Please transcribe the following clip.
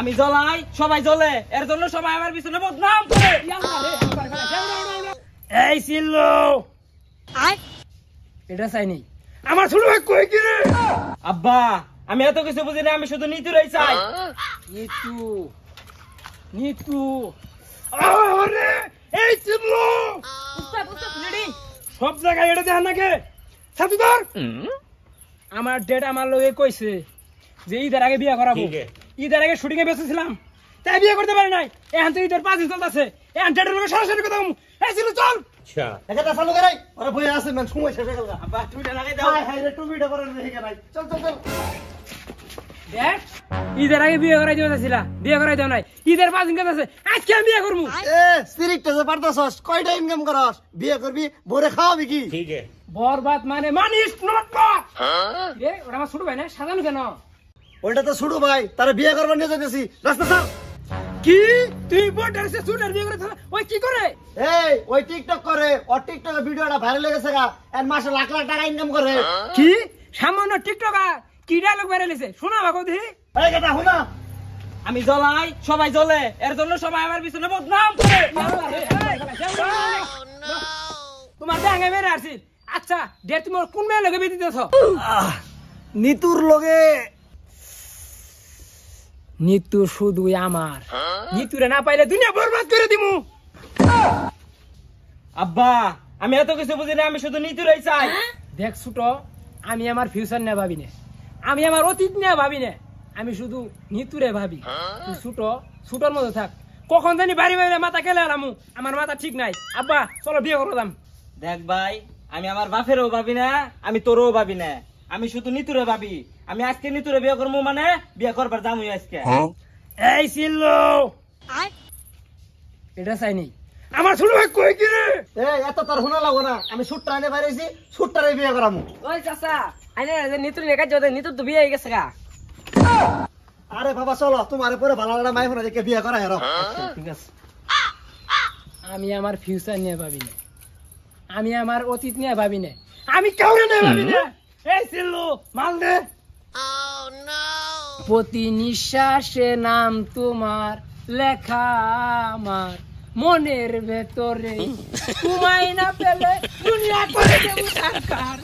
আমি জ্বলাই সবাই জ্বলে এর জন্য সবাই আমার পিছনে বদনাম করে। এই সিল্লু এটা চাইনি আমার ছোট ভাই কই কি রে? আব্বা আমি এত কিছু বুঝি না, আমি শুধু নিতুরাই চাই। নিতু নিতু আরে এই সিল্লু উস্তাদ উস্তাদ রেডি সব জায়গায় এটা দেখান নাকি সাথী ধর। আমার ডেট আমার লগে কইছে যে ঈদের আগে বিয়ে করাবো, ঈদের আগে শুটিং এ বেঁচেছিলাম তাই বিয়ে করতে পারে নাই। এখন তো ঈদের 5 দিন চলতেছে, এখন ডেটের লগে সরাসরি কথা বলবো। এই ছিল চল আচ্ছা এটা চালু করাই ওরে বই আছে মান সময় শেষ হয়ে গেল। আব্বা টুইটা লাগাই দাও। হাই হাই রে টুবিটা করে রেখে নাই। চল চল চল দেখ ঈদের আগে বিয়ে করাই দিও যাচ্ছিলা, বিয়ে করাই দাও নাই। ঈদের 5 দিন আছে, আজকে আমি বিয়ে করবো। এ সিরিকটা যে পারতাছস কয়টা ইনকাম করস? বিয়ে করবি বরে খাওয়াবি কি? ঠিক আছে বরবাদ মানে মানিস নট কর। রে ওটা আমার ছোট ভাই না, সাজানো কেন? ওইটা তো শুরু ভাই, তারে বিয়ে করবার নিয়ে যাইতেছি। রাস্তা স্যার কি তুই বড়ার সে শুটার বিয়ে করে ওই কি করে? এই ওই টিকটক করে, ও টিকটকে ভিডিওটা ভাইরাল হয়ে গেছে গা, এর মাসে লাখ লাখ টাকা ইনকাম করে। কি সামান্য টিকটকার কি ডায়লগ বেরে লিছে শোনা ভাগো দেখি। এই কথা শুনা, আমি জ্বলাই সবাই জ্বলে এর জন্য সবাই আমার পিছনে বদনাম করে। তোমার ব্যাঙে মেরে আসছি। আচ্ছা ডেট তোমার কোন মেয়ে লগে বিয়ে দিতেছ? নিতুর লগে। নিতু শুধু আমার, নিতুরে না পাইলে দুনিয়া বরবাদ করে দিমু। আব্বা আমি এত কিছু বুঝি না, আমি শুধু নিতুরাই চাই। দেখ ছোট আমি আমার ফিউচার নিয়ে ভাবি না, আমি আমার অতীত নিয়ে ভাবি না, আমি শুধু নিতুরে ভাবি। তুই ছোট ছোটর মতো থাক, কখন জানি বাড়ি বাড়ি মাথা খেলে আলামু, আমার মাথা ঠিক নাই। আব্বা চলো বিয়ে করলাম। দেখ ভাই আমি আমার বাপেরও ভাবি না, আমি তোরও ভাবি না, আমি শুধু নিতুরে ভাবি। আমি আজকে নিতুরে বিয়ে করবো মানে বিয়ে করবার যামই আজকে। এই সিল্লু এটা চাইনি আমার ছোট ভাই কই কি রে? এই এত তার শোনা লাগো না, আমি সুটটা এনে বাইরেছি, সুটটারে বিয়ে করামু। ওই চাচা আইনে নিতুর নেকা যদি নিতুর তো বিয়ে হয়ে গেছে গা। আরে বাবা চলো, তোমারে পরে ভালো লাগা মাই ফোনা দেখে বিয়ে করা হেরো। ঠিক আছে আমি আমার ফিউচার নিয়ে ভাবি না, আমি আমার অতীত নিয়ে ভাবি না, আমি কাউরে নিয়ে ভাবি না। এই সিল্লু মাল দে। প্রতি নিঃশ্বাসে নাম তোমার লেখা আমার মনের ভেতরে, তোমায় না পেলে দুনিয়া করে দেব সরকার।